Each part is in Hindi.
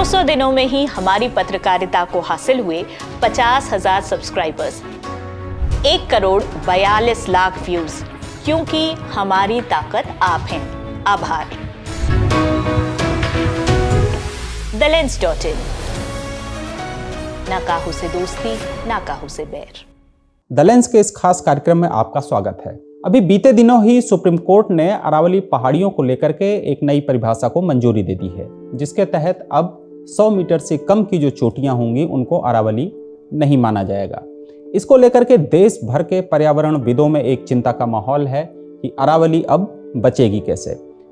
200 दिनों में ही हमारी पत्रकारिता को हासिल हुए 50,000 सब्सक्राइबर्स, 1,42,00,000 व्यूज, क्योंकि हमारी ताकत आप हैं। आभार। theLens.in, ना काहू से दोस्ती, ना काहू से बैर। द लेंस के इस खास कार्यक्रम में आपका स्वागत है। अभी बीते दिनों ही सुप्रीम कोर्ट ने अरावली पहाड़ियों को लेकर के एक नई परिभाषा को मंजूरी दे दी है, जिसके तहत अब 100 मीटर से कम की जो चोटियां होंगी उनको अरावली नहीं माना जाएगा। इसको लेकर के देश भर के पर्यावरणविदों में एक चिंता का माहौल है कि अरावली अब बचेगी कैसे।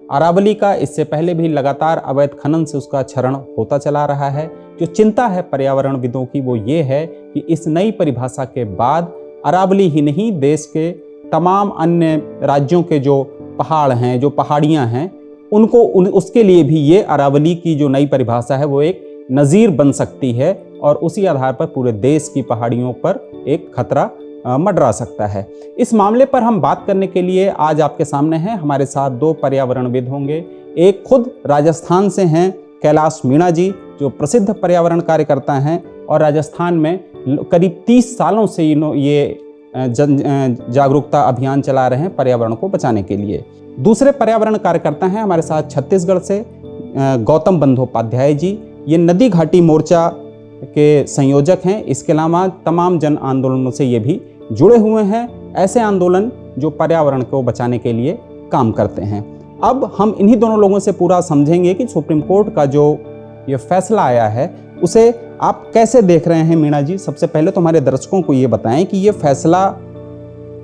अरावली का इससे पहले भी लगातार अवैध खनन से उसका क्षरण होता चला रहा है। जो चिंता है पर्यावरणविदों की वो ये है कि इस नई परिभाषा के बाद अरावली ही नहीं, देश के तमाम अन्य राज्यों के जो पहाड़ हैं, जो पहाड़ियां हैं, उनको उसके लिए भी ये अरावली की जो नई परिभाषा है वो एक नज़ीर बन सकती है और उसी आधार पर पूरे देश की पहाड़ियों पर एक खतरा मंडरा सकता है। इस मामले पर हम बात करने के लिए आज आपके सामने हैं, हमारे साथ दो पर्यावरणविद होंगे। एक खुद राजस्थान से हैं कैलाश मीणा जी, जो प्रसिद्ध पर्यावरण कार्यकर्ता हैं और राजस्थान में करीब 30 सालों से ये जागरूकता अभियान चला रहे हैं पर्यावरण को बचाने के लिए। दूसरे पर्यावरण कार्यकर्ता हैं हमारे साथ छत्तीसगढ़ से गौतम बंदोपाध्याय जी, ये नदी घाटी मोर्चा के संयोजक हैं। इसके अलावा तमाम जन आंदोलनों से ये भी जुड़े हुए हैं, ऐसे आंदोलन जो पर्यावरण को बचाने के लिए काम करते हैं। अब हम इन्हीं दोनों लोगों से पूरा समझेंगे कि सुप्रीम कोर्ट का जो ये फैसला आया है उसे आप कैसे देख रहे हैं। मीणा जी, सबसे पहले तो हमारे दर्शकों को ये बताएं कि ये फैसला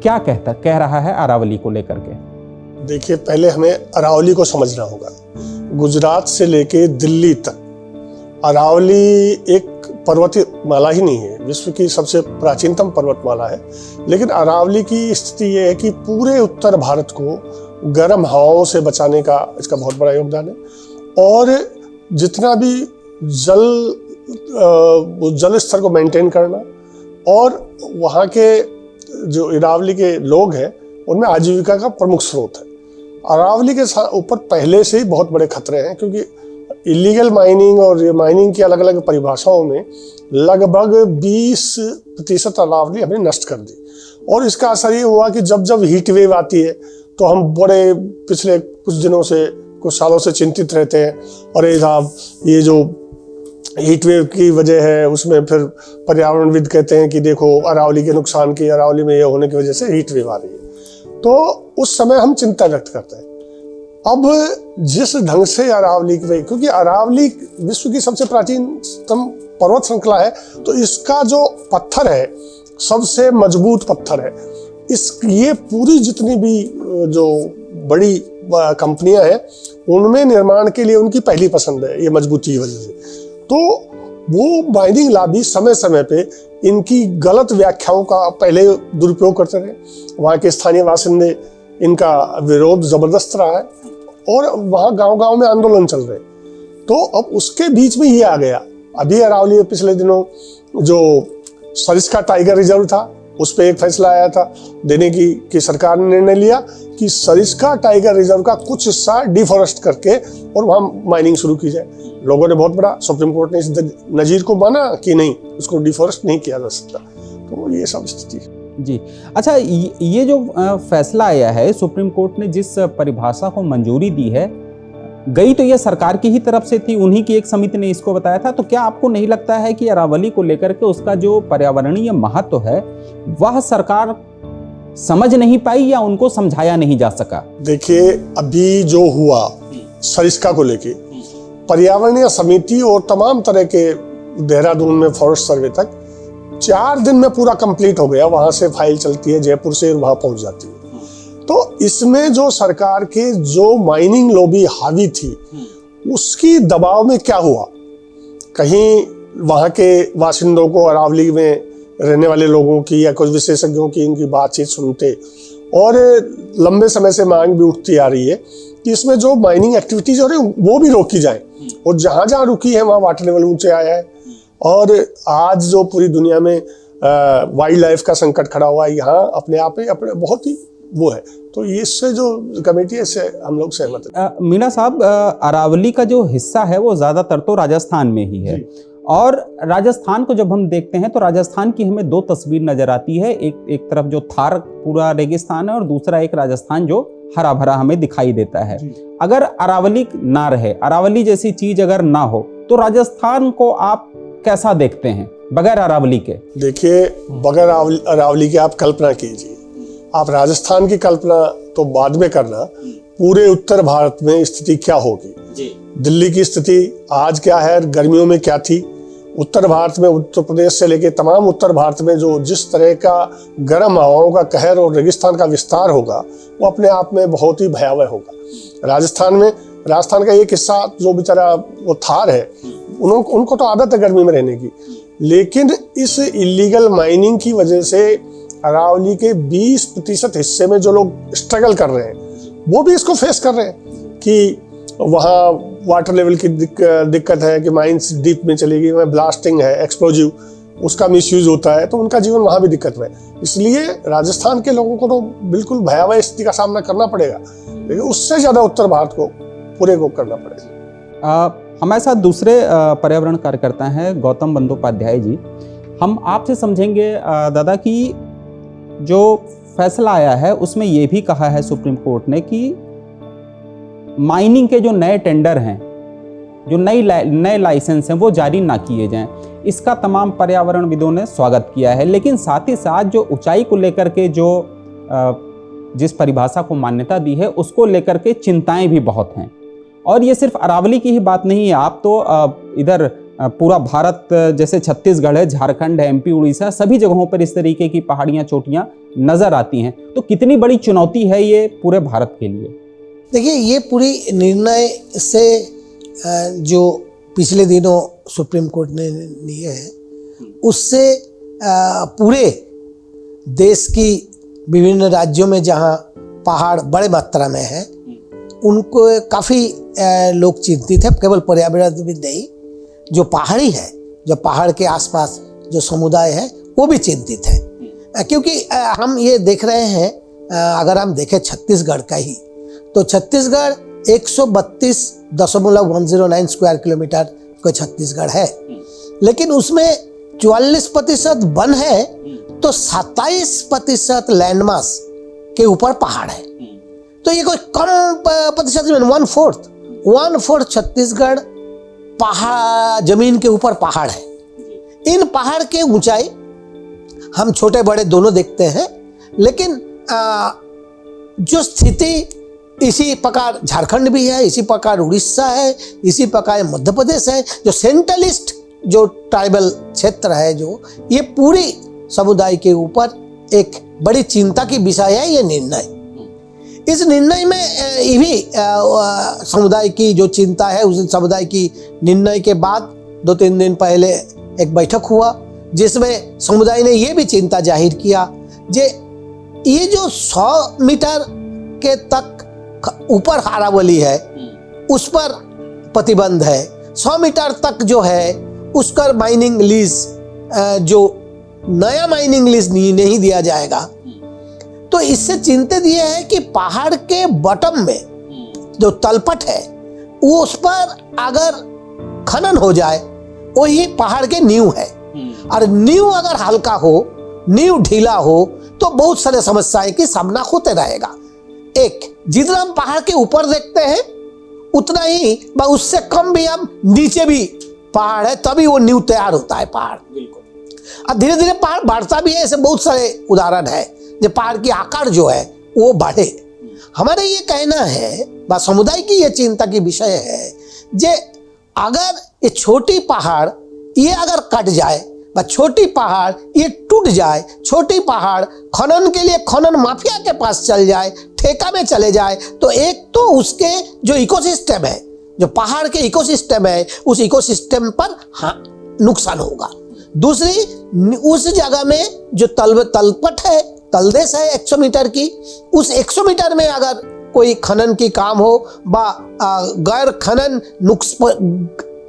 क्या कह रहा है अरावली को लेकर के। देखिए, पहले हमें अरावली को समझना होगा। गुजरात से लेके दिल्ली तक अरावली एक पर्वतीय माला ही नहीं है, विश्व की सबसे प्राचीनतम पर्वतमाला है। लेकिन अरावली की स्थिति ये है कि पूरे उत्तर भारत को गर्म हवाओं से बचाने का इसका बहुत बड़ा योगदान है और जितना भी जल स्तर को मेंटेन करना और वहाँ के जो अरावली के लोग हैं उनमें आजीविका का प्रमुख स्रोत है। अरावली के ऊपर पहले से ही बहुत बड़े खतरे हैं, क्योंकि इलीगल माइनिंग और ये माइनिंग की अलग अलग परिभाषाओं में लगभग 20% अरावली हमने नष्ट कर दी। और इसका असर ये हुआ कि जब जब हीट वेव आती है तो हम बड़े पिछले कुछ दिनों से, कुछ सालों से चिंतित रहते हैं, अरे साहब ये जो हीट वेव की वजह है उसमें फिर पर्यावरणविद कहते हैं कि देखो अरावली के नुकसान की, अरावली में ये होने की वजह से हीट वेव आ रही है। तो उस समय हम चिंता व्यक्त करते हैं। अब जिस ढंग से अरावली की, क्योंकि अरावली विश्व की सबसे प्राचीनतम पर्वत श्रृंखला है, तो इसका जो पत्थर है सबसे मजबूत पत्थर है। ये पूरी जितनी भी जो बड़ी कंपनियां हैं उनमें निर्माण के लिए उनकी पहली पसंद है ये मजबूती की वजह से। तो वो माइनिंग लॉबी समय समय पे इनकी गलत व्याख्याओं का पहले दुरुपयोग करते रहे। वहाँ के स्थानीय बासिंदे इनका विरोध जबरदस्त रहा है और वहाँ गांव-गांव में आंदोलन चल रहे। तो अब उसके बीच में ये आ गया, अभी अरावली में पिछले दिनों जो सरिस्का टाइगर रिजर्व था उस पर एक फैसला आया था देने की सरकार ने निर्णय लिया कि सरिस्का टाइगर रिजर्व का कुछ हिस्सा डिफॉरेस्ट करके और वहाँ माइनिंग शुरू की जाए। लोगों ने बहुत बड़ा, सुप्रीम कोर्ट ने इस नजीर को माना कि नहीं, उसको डिफॉरेस्ट नहीं किया जा सकता। तो ये सब स्थिति जी। अच्छा, ये जो फैसला आया है, सुप्रीम कोर्ट ने जिस परिभाषा को मंजूरी दी है, गई तो ये सरकार की ही तरफ से थी, उन्हीं की एक समिति ने इसको बताया था। तो क्या आपको नहीं लगता है कि अरावली को लेकर के उसका जो पर्यावरणीय महत्व है वह सरकार समझ नहीं पाई या उनको समझाया नहीं जा सका? देखिए, अभी जो हुआ सरिस्का को लेके, पर्यावरणीय समिति और तमाम तरह के देहरादून में फॉरेस्ट सर्वे तक 4 दिन में पूरा कंप्लीट हो गया। वहां से फाइल चलती है जयपुर से, वहां पहुंच जाती है। तो इसमें जो सरकार के जो माइनिंग लॉबी हावी थी उसकी दबाव में क्या हुआ, कहीं वहाँ के बासिंदों को, अरावली में रहने वाले लोगों की या कुछ विशेषज्ञों की इनकी बातचीत सुनते और लंबे समय से मांग भी उठती आ रही है कि इसमें जो माइनिंग एक्टिविटीज हो रही है वो भी रोकी जाए। और जहाँ जहाँ रुकी है वहाँ वाटर लेवल ऊंचे आया है। और आज जो पूरी दुनिया में वाइल्ड लाइफ का संकट खड़ा हुआ है, यहाँ अपने आप में अपने बहुत ही वो है। तो इससे जो कमेटी है इससे हम लोग सहमत हैं। मीणा साहब, अरावली का जो हिस्सा है वो ज़्यादातर तो राजस्थान में ही है, और राजस्थान को जब हम देखते हैं तो राजस्थान की हमें दो तस्वीर नजर आती है। एक तरफ जो थार पूरा रेगिस्तान है और दूसरा एक राजस्थान जो हरा भरा हमें दिखाई देता है। अगर अरावली ना रहे, अरावली जैसी चीज अगर ना हो, तो राजस्थान को आप कैसा देखते हैं बगैर अरावली के? देखिए, बगैर अरावली की आप कल्पना कीजिए, आप राजस्थान की कल्पना तो बाद में करना, पूरे उत्तर भारत में स्थिति क्या होगी जी। दिल्ली की स्थिति आज क्या है, गर्मियों में क्या थी, उत्तर भारत में उत्तर प्रदेश से लेके तमाम उत्तर भारत में जो जिस तरह का गर्म हवाओं का कहर और रेगिस्तान का विस्तार होगा, वो अपने आप में बहुत ही भयावह होगा। राजस्थान का एक हिस्सा जो बेचारा वो थार है, उनको तो आदत है गर्मी में रहने की, लेकिन इस इलीगल माइनिंग की वजह से अरावली के 20% हिस्से में जो लोग स्ट्रगल कर रहे हैं, वो भी इसको फेस कर रहे हैं कि वहाँ वाटर लेवल की दिक्कत है, कि माइंस डीप में चलेगी, वहाँ ब्लास्टिंग है, एक्सप्लोजिव उसका मिसयूज होता है, तो उनका जीवन वहाँ भी दिक्कत में। इसलिए राजस्थान के लोगों को तो बिल्कुल भयावह स्थिति का सामना करना पड़ेगा, लेकिन उससे ज़्यादा उत्तर भारत को पूरे को करना पड़ेगा। हमारे साथ दूसरे पर्यावरण कार्यकर्ता हैं गौतम बंदोपाध्याय जी। हम आपसे समझेंगे दादा कि जो फैसला आया है उसमें ये भी कहा है सुप्रीम कोर्ट ने कि माइनिंग के जो नए टेंडर हैं, जो नए लाइसेंस हैं, वो जारी ना किए जाएं। इसका तमाम पर्यावरणविदों ने स्वागत किया है, लेकिन साथ ही साथ जो ऊंचाई को लेकर के जो जिस परिभाषा को मान्यता दी है उसको लेकर के चिंताएं भी बहुत हैं। और ये सिर्फ अरावली की ही बात नहीं है, आप तो इधर पूरा भारत, जैसे छत्तीसगढ़ है, झारखंड है, एमपी, उड़ीसा, सभी जगहों पर इस तरीके की पहाड़ियाँ चोटियाँ नजर आती हैं। तो कितनी बड़ी चुनौती है ये पूरे भारत के लिए? देखिए, ये पूरी निर्णय से जो पिछले दिनों सुप्रीम कोर्ट ने लिए है, उससे पूरे देश की विभिन्न राज्यों में जहाँ पहाड़ बड़े मात्रा में है, उनको काफ़ी लोग चिंतित है। केवल पर्यावरणविद नहीं, जो पहाड़ी है, जो पहाड़ के आसपास जो समुदाय है, वो भी चिंतित है। क्योंकि हम ये देख रहे हैं, अगर हम देखें छत्तीसगढ़ का ही, तो छत्तीसगढ़ 132.109 स्क्वायर किलोमीटर का छत्तीसगढ़ है, लेकिन उसमें 44% वन है, तो 27% लैंडमास के ऊपर पहाड़ है। तो ये कोई कम प्रतिशत में 1/4 छत्तीसगढ़ पहाड़, जमीन के ऊपर पहाड़ है। इन पहाड़ के ऊंचाई हम छोटे बड़े दोनों देखते हैं, लेकिन जो स्थिति इसी प्रकार झारखंड भी है, इसी प्रकार उड़ीसा है, इसी प्रकार मध्य प्रदेश है, जो सेंट्रलिस्ट जो ट्राइबल क्षेत्र है, जो ये पूरी समुदाय के ऊपर एक बड़ी चिंता की विषय है ये निर्णय। इस निर्णय में ये भी समुदाय की जो चिंता है, उस समुदाय की निर्णय के बाद 2-3 दिन पहले एक बैठक हुआ, जिसमें समुदाय ने ये भी चिंता जाहिर किया जे ये जो 100 मीटर के तक ऊपर अरावली है, उस पर प्रतिबंध है। 100 मीटर तक जो है उसका माइनिंग लीज, जो नया माइनिंग लीज नहीं दिया जाएगा। तो इससे चिंतित ये है कि पहाड़ के बॉटम में जो तलपट है, वो उस पर अगर खनन हो जाए, वही पहाड़ के नींव है, और नींव अगर हल्का हो, नींव ढीला हो, तो बहुत सारे समस्याएं की सामना होते रहेगा। एक, जितना हम पहाड़ के ऊपर देखते हैं, उतना ही उससे कम भी हम नीचे भी पहाड़ है, तभी वो नींव तैयार होता है पहाड़। और धीरे धीरे पहाड़ बढ़ता भी है। ऐसे बहुत सारे उदाहरण है जो पहाड़ की आकार जो है वो बढ़े। हमारा ये कहना है, समुदाय की ये चिंता की विषय है, जे अगर ये छोटी पहाड़ ये अगर कट जाए, छोटी पहाड़ ये टूट जाए, छोटी पहाड़ खनन के लिए खनन माफिया के पास चल जाए, ठेका में चले जाए, तो एक तो उसके जो इकोसिस्टम है, जो पहाड़ के इकोसिस्टम है, उस इकोसिस्टम पर नुकसान होगा। दूसरी, उस जगह में जो तलपट है, तलदेश है 100 मीटर की, उस 100 मीटर में अगर कोई खनन की काम हो, गैर खनन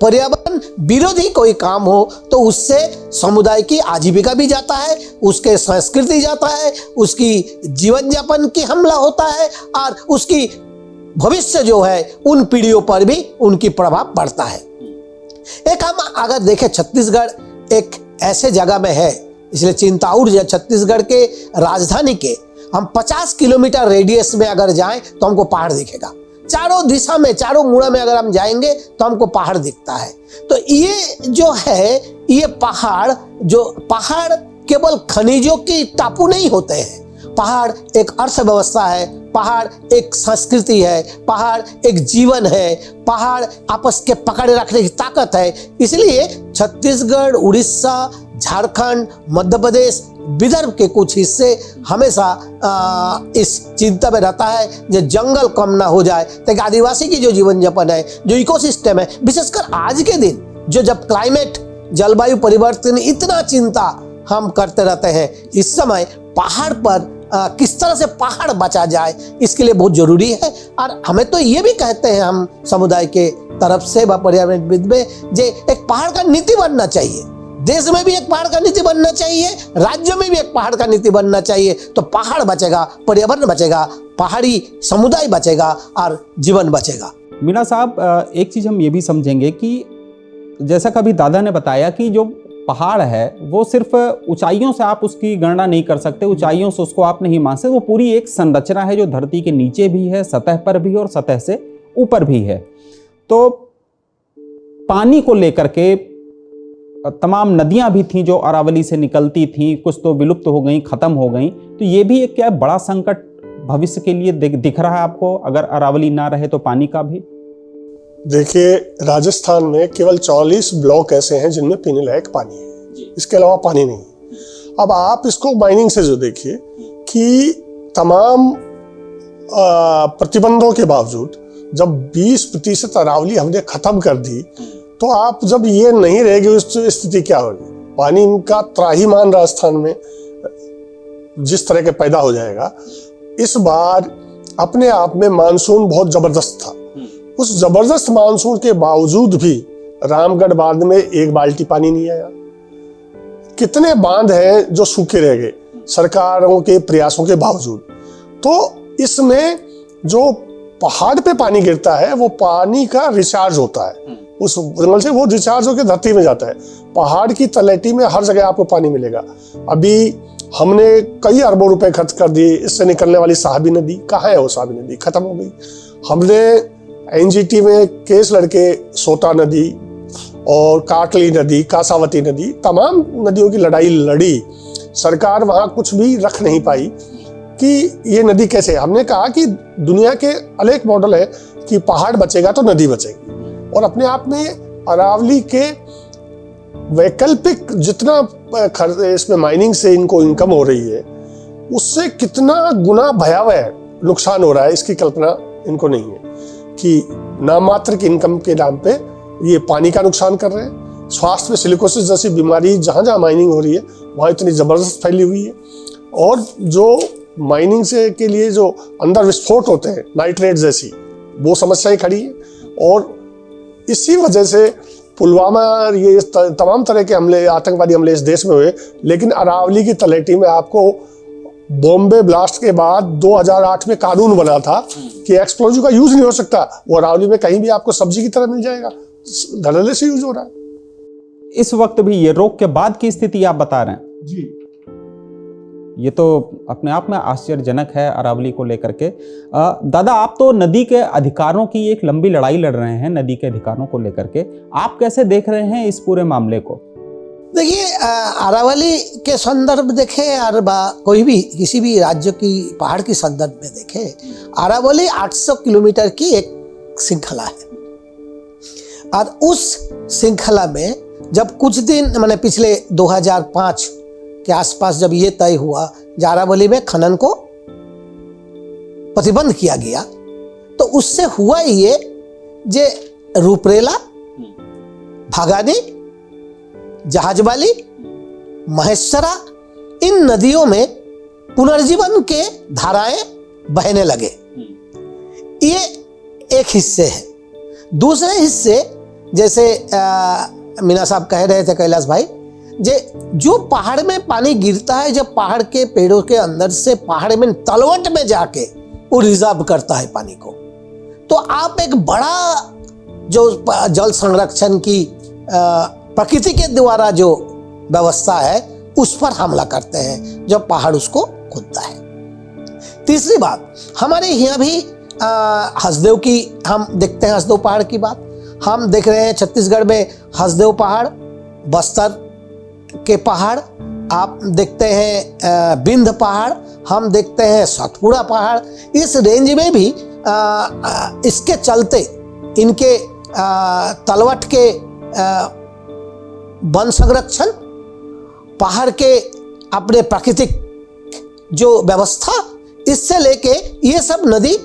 पर्यावरण विरोधी कोई काम हो तो उससे समुदाय की आजीविका भी जाता है, उसके संस्कृति जाता है, उसकी जीवन यापन की हमला होता है और उसकी भविष्य जो है उन पीढ़ियों पर भी उनकी प्रभाव पड़ता है। एक हम अगर देखें, छत्तीसगढ़ एक ऐसे जगह में है, इसलिए चिंताउर छत्तीसगढ़ के राजधानी के हम 50 किलोमीटर रेडियस में अगर जाएं तो हमको पहाड़ दिखेगा। चारों दिशा में, चारों मुड़ा में अगर हम जाएंगे तो हमको पहाड़ दिखता है। तो ये जो है, ये पहाड़ केवल खनिजों की टापू नहीं होते हैं। पहाड़ एक अर्थव्यवस्था है, पहाड़ एक संस्कृति है, पहाड़ एक जीवन है, पहाड़ आपस के पकड़े रखने की ताकत है। इसलिए छत्तीसगढ़, उड़ीसा, झारखंड, मध्य प्रदेश, विदर्भ के कुछ हिस्से हमेशा इस चिंता में रहता है जो जंगल कम ना हो जाए, ताकि आदिवासी की जो जीवन यापन है, जो इकोसिस्टम है, विशेषकर आज के दिन जो जब क्लाइमेट, जलवायु परिवर्तन इतना चिंता हम करते रहते हैं, इस समय पहाड़ पर किस तरह से पहाड़ बचा जाए, इसके लिए बहुत जरूरी है। और हमें तो ये भी कहते हैं हम समुदाय के तरफ से व पर्यावरणविद में, जे एक पहाड़ का नीति बनना चाहिए। देश में भी एक पहाड़ का नीति बनना चाहिए, राज्य में भी एक पहाड़ का नीति बनना चाहिए। तो पहाड़ बचेगा, पर्यावरण बचेगा, पहाड़ी समुदाय बचेगा और जीवन बचेगा। मीणा साहब, एक चीज़ हम ये भी समझेंगे कि जैसा कभी दादा ने बताया कि जो पहाड़ है वो सिर्फ ऊंचाइयों से आप उसकी गणना नहीं कर सकते, ऊंचाइयों से उसको आप नहीं मान सकते। वो पूरी एक संरचना है जो धरती के नीचे भी है, सतह पर भी और सतह से ऊपर भी है। तो पानी को लेकर के तमाम नदियां भी थीं जो अरावली से निकलती थीं, कुछ तो विलुप्त हो गई, खत्म हो गई। तो ये भी एक क्या बड़ा संकट भविष्य के लिए दिख रहा है आपको, अगर अरावली ना रहे तो पानी का भी? देखिए, राजस्थान में केवल 44 ब्लॉक ऐसे हैं जिनमें पीने लायक पानी है, इसके अलावा पानी नहीं। अब आप इसको माइनिंग से जो देखिए कि तमाम प्रतिबंधों के बावजूद जब 20% अरावली हमने खत्म कर दी, तो आप जब ये नहीं रहेगी उस स्थिति क्या होगी? पानी का त्राहिमाम राजस्थान में जिस तरह के पैदा हो जाएगा। इस बार अपने आप में मानसून बहुत जबरदस्त था। उस जबरदस्त मानसून के बावजूद भी रामगढ़ बांध में एक बाल्टी पानी नहीं आया। कितने बांध हैं जो सूखे रह गए सरकारों के प्रयासों के बावजूद। तो इसमें जो पहाड़ पे पानी गिरता है वो पानी का रिचार्ज होता है, उस जंगल से वो रिचार्ज होकर धरती में जाता है। पहाड़ की तलहटी में हर जगह आपको पानी मिलेगा। अभी हमने कई अरबों रुपए खर्च कर दिए, इससे निकलने वाली साहबी नदी कहाँ है? वो साहबी नदी खत्म हो गई। हमने एनजीटी में केस लड़के सोता नदी और काटली नदी, कासावती नदी, तमाम नदियों की लड़ाई लड़ी। सरकार वहाँ कुछ भी रख नहीं पाई कि ये नदी कैसे। हमने कहा कि दुनिया के अनेक मॉडल है कि पहाड़ बचेगा तो नदी बचेगी, और अपने आप में अरावली के वैकल्पिक जितना इसमें माइनिंग से इनको इनकम हो रही है उससे कितना गुना भयावह नुकसान हो रहा है, इसकी कल्पना इनको नहीं है कि नाम मात्र की इनकम के नाम पे ये पानी का नुकसान कर रहे हैं। स्वास्थ्य में सिलिकोसिस जैसी बीमारी जहाँ जहाँ माइनिंग हो रही है वहाँ इतनी ज़बरदस्त फैली हुई है। और जो माइनिंग से के लिए जो अंदर विस्फोट होते हैं, नाइट्रेट जैसी, वो समस्याएं खड़ी है। और इसी वजह से पुलवामा, ये तमाम तरह के हमले, आतंकवादी हमले इस देश में हुए। लेकिन अरावली की तलहटी में आपको बॉम्बे ब्लास्ट के बाद 2008 में कानून बना था कि एक्सप्लोजिव का यूज नहीं हो सकता। वो अरावली में कहीं भी आपको सब्जी की तरह मिल जाएगा, धड़ल्ले से यूज हो रहा है। इस वक्त भी ये रोक के बाद की स्थिति आप बता रहे हैं जी। ये तो अपने आप में आश्चर्यजनक है अरावली को लेकर के। दादा, आप तो नदी के अधिकारों की एक लंबी लड़ाई लड़ रहे हैं, नदी के अधिकारों को लेकर के। आप कैसे देख रहे हैं इस पूरे मामले को? देखिए, अरावली के संदर्भ देखें और कोई भी किसी भी राज्य की पहाड़ की संदर्भ में देखें, अरावली 800 किलोमीटर की एक श्रृंखला है। और उस श्रृंखला में जब कुछ दिन मैंने पिछले 2005 के आसपास जब ये तय हुआ अरावली में खनन को प्रतिबंध किया गया, तो उससे हुआ ये जे रूपरेला, भागानी, जहाजबाली, महेश्वरा, इन नदियों में पुनर्जीवन के धाराएं बहने लगे। ये एक हिस्से है। दूसरे हिस्से जैसे मीना साहब कह रहे थे, कैलाश भाई, जो पहाड़ में पानी गिरता है, जब पहाड़ के पेड़ों के अंदर से पहाड़ में तलवट में जाके वो रिजर्व करता है पानी को, तो आप एक बड़ा जो जल संरक्षण की प्रकृति के द्वारा जो व्यवस्था है उस पर हमला करते हैं जब पहाड़ उसको खोदता है। तीसरी बात, हमारे यहाँ भी हसदेव की हम देखते हैं, हसदेव पहाड़ की बात हम देख रहे हैं। छत्तीसगढ़ में हसदेव पहाड़, बस्तर के पहाड़ आप देखते हैं, बिंद पहाड़ हम देखते हैं, सतपुड़ा पहाड़। इस रेंज में भी इसके चलते इनके तलवट के वन संरक्षण, पहाड़ के अपने प्राकृतिक जो व्यवस्था, इससे लेके ये सब नदी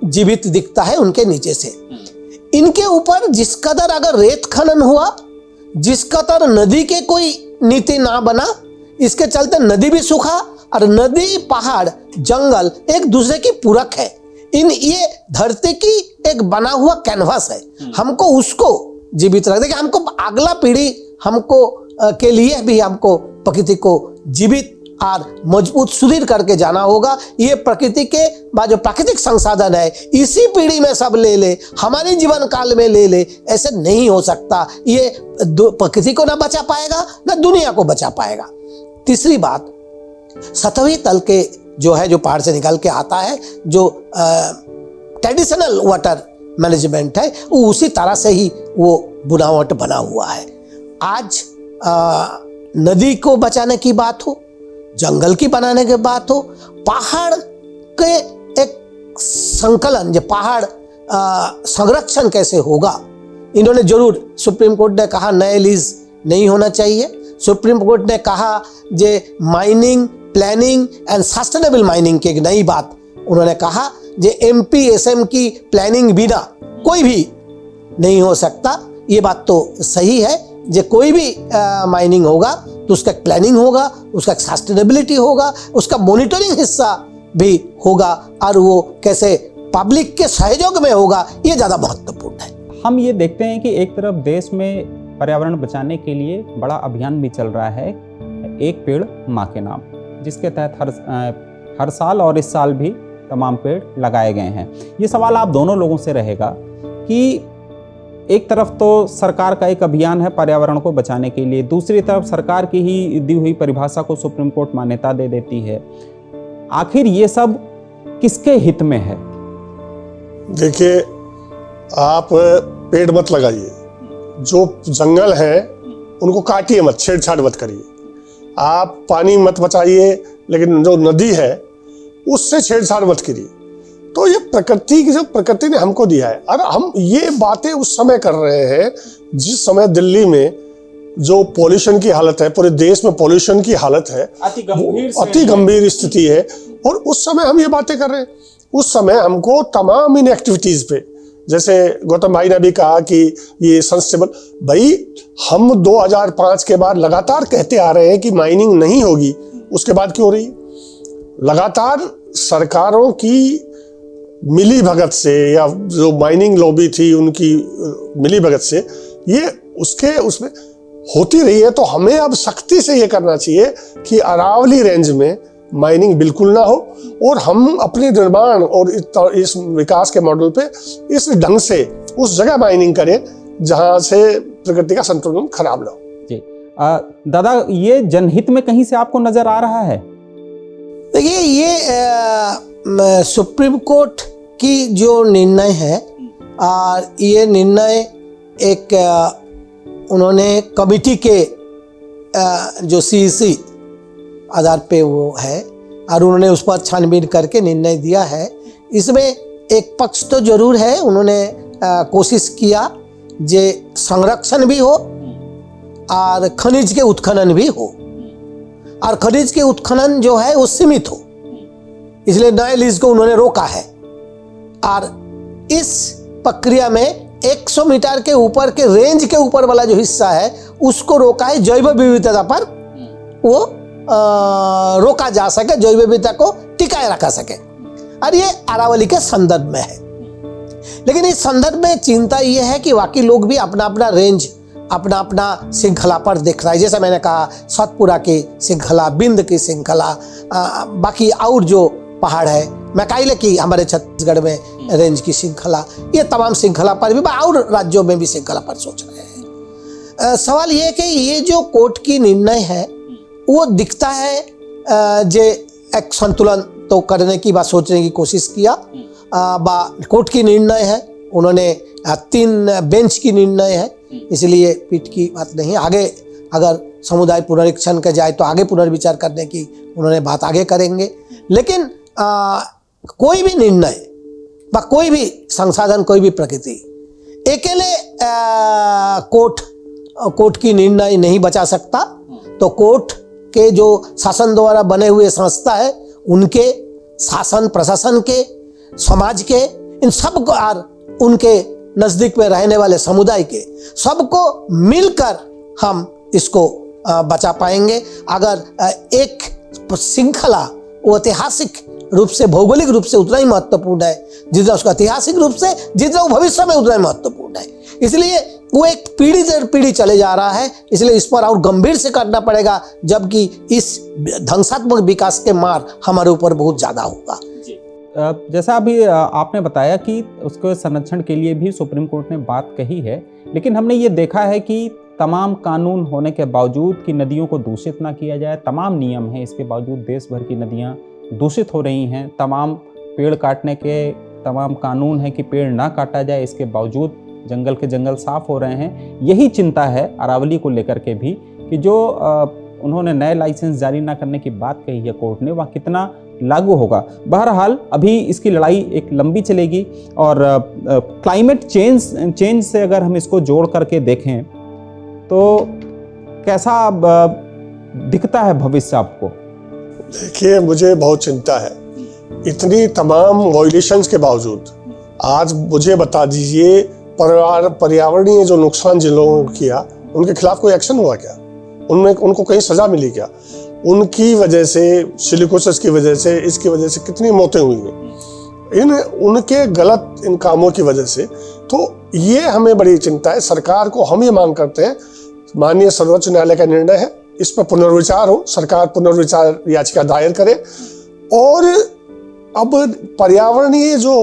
जीवित दिखता है उनके नीचे से। इनके ऊपर जिस कदर अगर रेत खनन हुआ, जिस कदर नदी के कोई नीति ना बना, इसके चलते नदी भी सूखा और नदी, पहाड़, जंगल एक दूसरे की पूरक है। ये धरती की एक बना हुआ कैनवास है, हमको उसको जीवित रख देखिए, हमको अगला पीढ़ी हमको के लिए भी हमको प्रकृति को जीवित और मजबूत सुदृढ़ करके जाना होगा। ये प्रकृति के जो प्राकृतिक संसाधन है इसी पीढ़ी में सब ले ले, हमारे जीवन काल में ले ले, ऐसे नहीं हो सकता। ये प्रकृति को ना बचा पाएगा ना दुनिया को बचा पाएगा। तीसरी बात, सतही तल के जो है, जो पहाड़ से निकल के आता है, जो ट्रेडिशनल वाटर मैनेजमेंट है, वो उसी तरह से ही वो बुनावट बना हुआ है। आज नदी को बचाने की बात हो, जंगल की बनाने की बात हो, पहाड़ के एक संकलन, जो पहाड़ संरक्षण कैसे होगा, इन्होंने जरूर, सुप्रीम कोर्ट ने कहा नए लीज नहीं होना चाहिए। सुप्रीम कोर्ट ने कहा जे mining, planning and sustainable mining की एक नई बात उन्होंने कहा, जे MPSM की प्लानिंग बिना कोई भी नहीं हो सकता। ये बात तो सही है, जो कोई भी माइनिंग होगा तो उसका प्लानिंग होगा, उसका सस्टेनेबिलिटी होगा, उसका मॉनिटरिंग हिस्सा भी होगा, और वो कैसे पब्लिक के सहयोग में होगा, ये ज़्यादा महत्वपूर्ण है। हम ये देखते हैं कि एक तरफ देश में पर्यावरण बचाने के लिए बड़ा अभियान भी चल रहा है, एक पेड़ माँ के नाम, जिसके तहत हर साल और इस साल भी तमाम पेड़ लगाए गए हैं। ये सवाल आप दोनों लोगों से रहेगा कि एक तरफ तो सरकार का एक अभियान है पर्यावरण को बचाने के लिए, दूसरी तरफ सरकार की ही दी हुई परिभाषा को सुप्रीम कोर्ट मान्यता दे देती है। आखिर ये सब किसके हित में है? देखिए, आप पेड़ मत लगाइए, जो जंगल है उनको काटिए मत, छेड़छाड़ मत करिए। आप पानी मत बचाइए, लेकिन जो नदी है उससे छेड़छाड़ मत करिए। तो ये प्रकृति की, जो प्रकृति ने हमको दिया है, और हम ये बातें उस समय कर रहे हैं जिस समय दिल्ली में जो पॉल्यूशन की हालत है, पूरे देश में पॉल्यूशन की हालत है, अति गंभीर स्थिति है, और उस समय हम ये बातें कर रहे हैं। उस समय हमको तमाम इन एक्टिविटीज पे, जैसे गौतम भाई ने भी कहा कि ये सस्टेनेबल, भाई हम 2005 के बाद लगातार कहते आ रहे हैं कि माइनिंग नहीं होगी, उसके बाद क्यों हो रही है? लगातार सरकारों की मिली भगत से, या जो माइनिंग लॉबी थी उनकी मिली भगत से ये उसमें होती रही है। तो हमें अब सख्ती से ये करना चाहिए कि अरावली रेंज में माइनिंग बिल्कुल ना हो, और हम अपने निर्माण और इस विकास के मॉडल पे इस ढंग से उस जगह माइनिंग करें जहां से प्रकृति का संतुलन खराब ना हो। जी दादा, ये जनहित में कहीं से आपको नजर आ रहा है? देखिए, ये सुप्रीम कोर्ट की जो निर्णय है, और ये निर्णय एक उन्होंने कमिटी के जो CEC आधार पे वो है, और उन्होंने उस पर छानबीन करके निर्णय दिया है। इसमें एक पक्ष तो जरूर है, उन्होंने कोशिश किया जे संरक्षण भी हो और खनिज के उत्खनन भी हो, और खनिज के उत्खनन जो है वो सीमित हो, इसलिए नए लीज को उन्होंने रोका है। और इस प्रक्रिया में 100 मीटर के ऊपर के रेंज के ऊपर वाला जो हिस्सा है उसको रोका है, जैव विविधता पर वो रोका जा सके, जैव विविधता को टिकाए रखा सके, और ये अरावली के संदर्भ में है। लेकिन इस संदर्भ में चिंता यह है कि वाकई लोग भी अपना अपना रेंज, अपना अपना श्रृंखला पर देख रहा है। जैसे मैंने कहा, सतपुरा की श्रृंखला, बिंद की श्रृंखला, बाकी और जो पहाड़ है, मैकाइले की हमारे छत्तीसगढ़ में रेंज की श्रृंखला, ये तमाम श्रृंखला पर भी और राज्यों में भी श्रृंखला पर सोच रहे हैं। सवाल ये है कि ये जो कोर्ट की निर्णय है वो दिखता है जे एक संतुलन तो करने की बात सोचने की कोशिश किया। कोर्ट की निर्णय है, उन्होंने 3 बेंच की निर्णय है, इसलिए पीठ की बात नहीं। आगे अगर समुदाय पुनरीक्षण के जाए तो आगे पुनर्विचार करने की उन्होंने बात आगे करेंगे। लेकिन कोई भी निर्णय व कोई भी संसाधन, कोई भी प्रकृति अकेले कोर्ट की निर्णय नहीं बचा सकता। तो कोर्ट के जो शासन द्वारा बने हुए संस्था है, उनके शासन प्रशासन के, समाज के, इन सब को और उनके नजदीक में रहने वाले समुदाय के, सबको मिलकर हम इसको बचा पाएंगे। अगर एक श्रृंखला वो ऐतिहासिक रूप से, भौगोलिक रूप से उतना ही महत्वपूर्ण है जितना उसका ऐतिहासिक रूप से, जितना वो भविष्य में उतना ही महत्वपूर्ण है। इसलिए वो एक पीढ़ी दर पीढ़ी चले जा रहा है, इसलिए इस पर और गंभीर से करना पड़ेगा, जबकि इस ध्वंसात्मक विकास के मार हमारे ऊपर बहुत ज़्यादा होगा। जैसा अभी आपने बताया कि उसके संरक्षण के लिए भी सुप्रीम कोर्ट ने बात कही है, लेकिन हमने ये देखा है कि तमाम कानून होने के बावजूद कि नदियों को दूषित ना किया जाए, तमाम नियम हैं, इसके बावजूद देश भर की नदियाँ दूषित हो रही हैं। तमाम पेड़ काटने के तमाम कानून हैं कि पेड़ ना काटा जाए, इसके बावजूद जंगल के जंगल साफ हो रहे हैं। यही चिंता है अरावली को लेकर के भी कि जो उन्होंने नए लाइसेंस जारी ना करने की बात कही है कोर्ट ने, वह कितना लागू होगा। बहरहाल अभी इसकी लड़ाई एक लंबी चलेगी और क्लाइमेट चेंज से अगर हम इसको जोड़ करके देखें तो कैसा दिखता है भविष्य आपको? देखिए, मुझे बहुत चिंता है। इतनी तमाम वायलेशंस के बावजूद आज मुझे बता दीजिए, पर्यावरणीय जो नुकसान जिन लोगों ने किया, उनके खिलाफ कोई एक्शन हुआ क्या? उनको कहीं सजा मिली क्या? उनकी वजह से, सिलिकोसिस की वजह से, इसकी वजह से कितनी मौतें हुई हैं उनके गलत इन कामों की वजह से। तो ये हमें बड़ी चिंता है। सरकार को हम ये मांग करते हैं, माननीय सर्वोच्च न्यायालय का निर्णय है, इस पर पुनर्विचार हो, सरकार पुनर्विचार याचिका दायर करे और अब पर्यावरणीय जो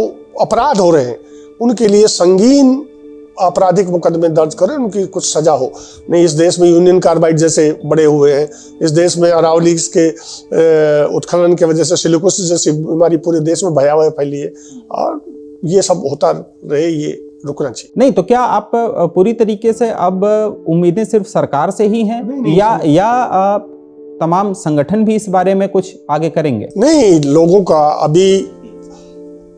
अपराध हो रहे हैं उनके लिए संगीन आपराधिक मुकदमे दर्ज करें, उनकी कुछ सजा हो। नहीं, इस देश में यूनियन कार्बाइड जैसे बड़े हुए हैं, इस देश में अरावली के उत्खनन की वजह से सिलिकोसिस जैसी बीमारी पूरे देश में भयावह फैली है और ये सब होता रहे, ये रुकना चाहिए। नहीं तो क्या आप पूरी तरीके से अब उम्मीदें सिर्फ सरकार से ही हैं या तमाम संगठन भी इस बारे में कुछ आगे करेंगे? नहीं, लोगों का अभी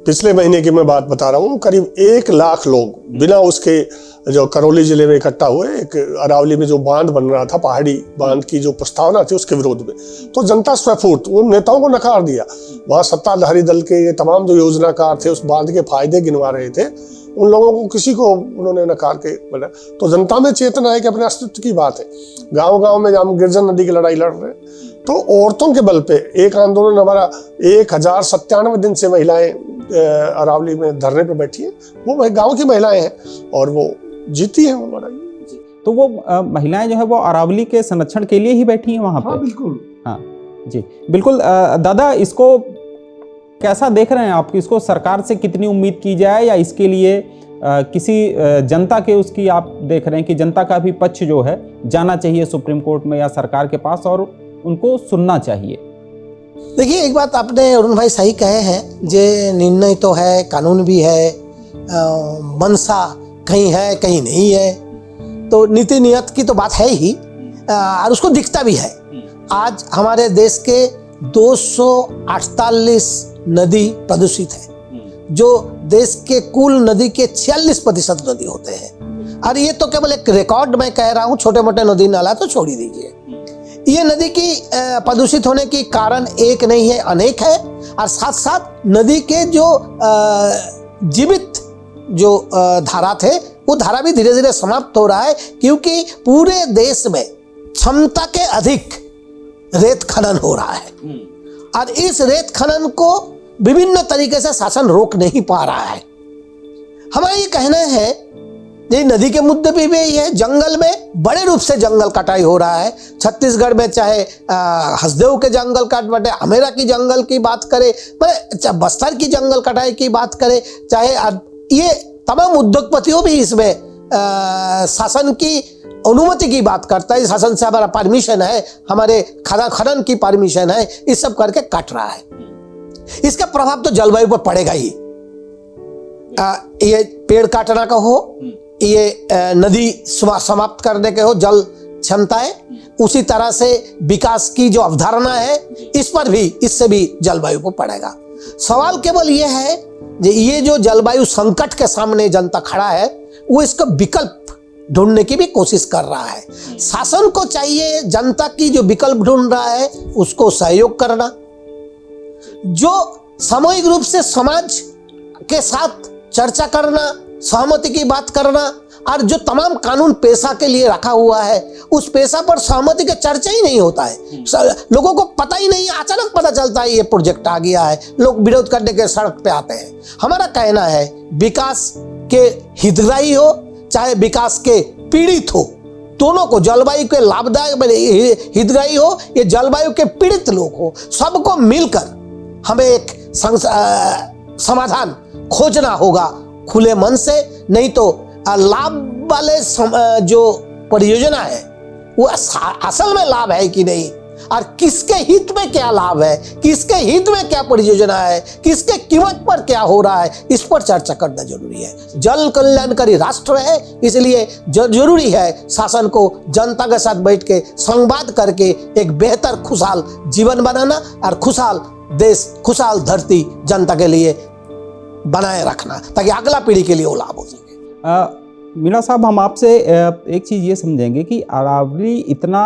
पिछले महीने की मैं बात बता रहा हूँ, करीब 1 लाख लोग बिना उसके जो करौली जिले में इकट्ठा हुए, एक अरावली में जो बांध बन रहा था, पहाड़ी बांध की जो प्रस्तावना थी उसके विरोध में। तो जनता स्वयंस्फूर्त उन नेताओं को नकार दिया। वहाँ सत्ताधारी दल के ये तमाम जो योजनाकार थे उस बांध के फायदे गिनवा रहे थे, उन लोगों को किसी को उन्होंने नकार के बोला। तो जनता में चेतना है कि अपने अस्तित्व की बात है। गांव-गांव में हम गिरजन नदी की लड़ाई लड़ रहे हैं, तो औरतों के बल पे एक आंदोलन हमारा 1097 दिन से महिलाएं अरावली में धरने पे बैठी हैं। वो गांव की महिलाएं हैं और वो जीती हैं वो लड़ाई। तो वो महिलाएं जो है वो अरावली के संरक्षण के लिए ही बैठी हैं वहां पे? हाँ, बिल्कुल। हाँ जी, बिल्कुल। दादा, इसको कैसा देख रहे हैं आप? इसको सरकार से कितनी उम्मीद की जाए या इसके लिए किसी जनता के उसकी आप देख रहे हैं कि जनता का भी पक्ष जो है जाना चाहिए सुप्रीम कोर्ट में या सरकार के पास और उनको सुनना चाहिए? देखिए, एक बात आपने अरुण भाई सही कहे हैं, जे निर्णय तो है, कानून भी है, मनसा कहीं है कहीं नहीं है, तो नीति नियत की तो बात है ही और उसको दिखता भी है। आज हमारे देश के 248 नदी प्रदूषित है, जो देश के कुल नदी के 46% नदी होते हैं। और ये तो केवल एक रिकॉर्ड मैं कह रहा हूँ, छोटे मोटे नदी नाला तो छोड़ ही दीजिए। ये नदी की प्रदूषित होने की कारण एक नहीं है, अनेक है। और साथ साथ नदी के जो जीवित जो धारा थे, वो धारा भी धीरे धीरे समाप्त हो रहा है, क्योंकि पूरे देश में क्षमता के अधिक रेत खनन हो रहा है और इस रेत खनन को विभिन्न तरीके से शासन रोक नहीं पा रहा है। हमारा ये कहना है, ये नदी के मुद्दे पे भी यही है, जंगल में बड़े रूप से जंगल कटाई हो रहा है। छत्तीसगढ़ में चाहे हसदेव के जंगल काट बटे, अमेरा की जंगल की बात करें, चाहे बस्तर की जंगल कटाई की बात करें, चाहे ये तमाम उद्योगपतियों भी इसमें शासन की अनुमति की बात करता है। शासन से हमारा परमिशन है, हमारे खनन की परमिशन है, इस सब करके काट रहा है। इसका प्रभाव तो जलवायु पर पड़ेगा ही। ये पेड़ काटना का हो, ये नदी समाप्त करने के हो, जल क्षमताएं, उसी तरह से विकास की जो अवधारणा है इस पर भी, इससे भी जलवायु पर पड़ेगा। सवाल केवल ये है ये जो जलवायु संकट के सामने जनता खड़ा है, वो इसका विकल्प ढूंढने की भी कोशिश कर रहा है। शासन को चाहिए जनता की जो विकल्प ढूंढ रहा है उसको सहयोग करना, जो सामूहिक रूप से समाज के साथ चर्चा करना, सहमति की बात करना, और जो तमाम कानून पेशा के लिए रखा हुआ है उस पेशा पर सहमति का चर्चा ही नहीं होता है। लोगों को पता ही नहीं, अचानक पता चलता है ये प्रोजेक्ट आ गया है, लोग विरोध करने के सड़क पे आते हैं। हमारा कहना है विकास के हितग्राही हो चाहे विकास के पीड़ित हो, दोनों को, जलवायु के लाभदायक हितग्राही हो या जलवायु के पीड़ित लोग हो, सबको मिलकर हमें एक समाधान खोजना होगा खुले मन से। नहीं तो लाभ वाले जो परियोजना है वो असल में लाभ है कि नहीं, और किसके हित में क्या लाभ है, किसके हित में क्या परियोजना है, किसके कीमत पर क्या हो रहा है, इस पर चर्चा करना जरूरी है। जल कल्याणकारी राष्ट्र है, इसलिए जरूरी है शासन को जनता के साथ बैठ के संवाद करके एक बेहतर खुशहाल जीवन बनाना और खुशहाल देश, खुशहाल धरती जनता के लिए बनाए रखना, ताकि अगला पीढ़ी के लिए वो लाभ हो सके। मीणा साहब, हम आपसे एक चीज़ ये समझेंगे कि अरावली इतना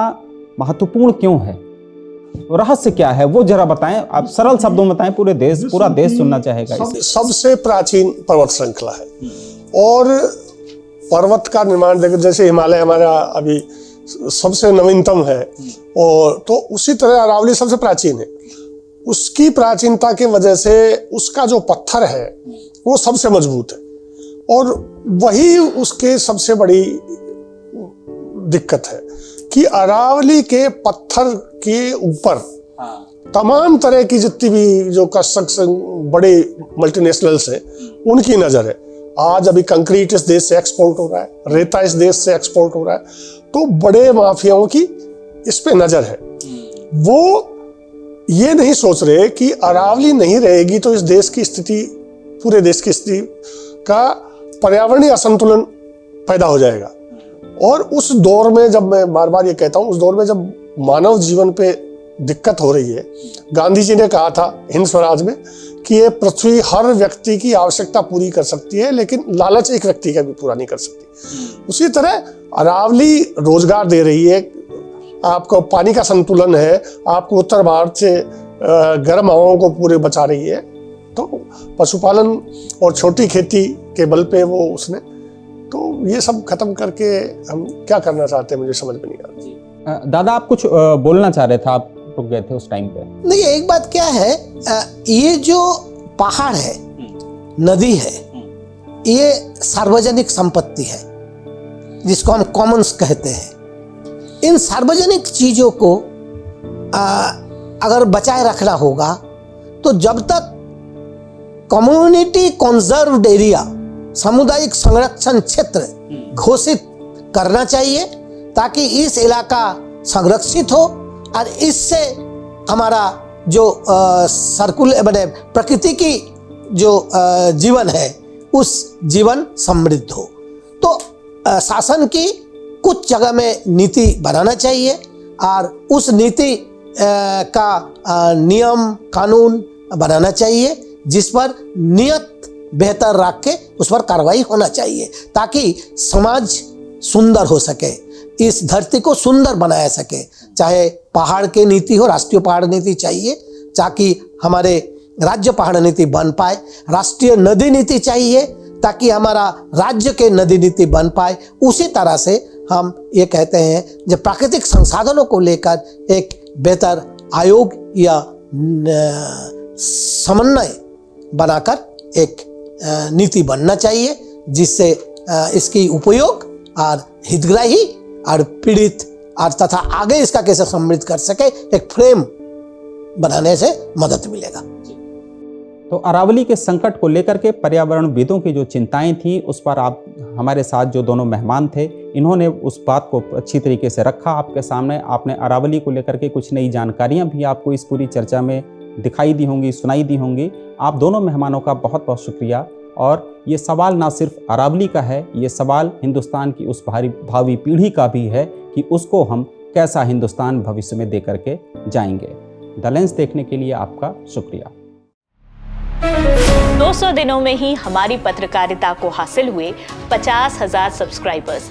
महत्वपूर्ण क्यों है, रहस्य क्या है, वो जरा बताएं। आप सरल शब्दों में बताएं, पूरा देश सुनना चाहेगा। सबसे प्राचीन पर्वत श्रृंखला है, और पर्वत का निर्माण देखिए, जैसे हिमालय हमारा अभी सबसे नवीनतम है, और तो उसी तरह अरावली सबसे प्राचीन है। उसकी प्राचीनता की वजह से उसका जो पत्थर है वो सबसे मजबूत है, और वही उसके सबसे बड़ी दिक्कत है कि अरावली के पत्थर के ऊपर तमाम तरह की जितनी भी जो कंस्ट्रक्शन बड़े मल्टीनेशनल्स हैं उनकी नज़र है। आज अभी कंक्रीट इस देश से एक्सपोर्ट हो रहा है, रेता इस देश से एक्सपोर्ट हो रहा है, तो बड़े माफियाओं की इस पे नज़र है। वो ये नहीं सोच रहे कि अरावली नहीं रहेगी तो इस देश की स्थिति, पूरे देश की स्थिति का पर्यावरणीय असंतुलन पैदा हो जाएगा। और उस दौर में, जब मैं बार बार ये कहता हूँ, उस दौर में जब मानव जीवन पे दिक्कत हो रही है, गांधी जी ने कहा था हिंद स्वराज में कि ये पृथ्वी हर व्यक्ति की आवश्यकता पूरी कर सकती है, लेकिन लालच एक व्यक्ति का भी पूरा नहीं कर सकती। उसी तरह अरावली रोजगार दे रही है, आपको पानी का संतुलन है, आपको उत्तर भारत से गर्म हवाओं को पूरे बचा रही है। तो पशुपालन और छोटी खेती के बल पे वो उसने, तो ये सब खत्म करके हम क्या करना चाहते हैं, मुझे समझ में नहीं आता। दादा, आप कुछ बोलना चाह रहे थे, आप रुक गए थे उस टाइम पे। नहीं, एक बात क्या है, ये जो पहाड़ है, नदी है, ये सार्वजनिक संपत्ति है जिसको हम कॉमन्स कहते हैं। इन सार्वजनिक चीजों को अगर बचाए रखना होगा तो जब तक कम्युनिटी कंजर्व्ड एरिया, सामुदायिक संरक्षण क्षेत्र घोषित करना चाहिए, ताकि इस इलाका संरक्षित हो और इससे हमारा जो सर्कुलर प्रकृति की जो जीवन है उस जीवन समृद्ध हो। तो शासन की कुछ जगह में नीति बनाना चाहिए और उस नीति का नियम कानून बनाना चाहिए जिस पर नियत बेहतर रख के उस पर कार्रवाई होना चाहिए, ताकि समाज सुंदर हो सके, इस धरती को सुंदर बनाया सके। चाहे पहाड़ की नीति हो, राष्ट्रीय पहाड़ नीति चाहिए ताकि हमारे राज्य पहाड़ नीति बन पाए, राष्ट्रीय नदी नीति चाहिए ताकि हमारा राज्य के नदी नीति बन पाए। उसी तरह से हम ये कहते हैं जब प्राकृतिक संसाधनों को लेकर एक बेहतर आयोग या समन्वय बनाकर एक नीति बनना चाहिए जिससे इसकी उपयोग और हितग्राही और पीड़ित और तथा आगे इसका कैसे समृद्ध कर सके एक फ्रेम बनाने से मदद मिलेगा। तो अरावली के संकट को लेकर के पर्यावरणविदों की जो चिंताएं थी उस पर आप हमारे साथ जो दोनों मेहमान थे इन्होंने उस बात को अच्छी तरीके से रखा आपके सामने। आपने अरावली को लेकर के कुछ नई जानकारियां भी आपको इस पूरी चर्चा में दिखाई दी होंगी, सुनाई दी होंगी। आप दोनों मेहमानों का बहुत बहुत शुक्रिया। और ये सवाल ना सिर्फ अरावली का है, ये सवाल हिंदुस्तान की उस भावी पीढ़ी का भी है कि उसको हम कैसा हिंदुस्तान भविष्य में दे करके जाएंगे। द लेंस देखने के लिए आपका शुक्रिया। 200 दिनों में ही हमारी पत्रकारिता को हासिल हुए 50,000 सब्सक्राइबर्स,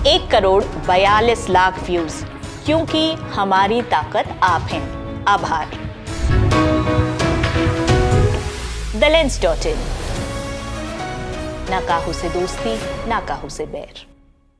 1,42,00,000 व्यूज, क्योंकि हमारी ताकत आप हैं। आभार। thelens.in, ना काहू से दोस्ती, ना काहू से बैर।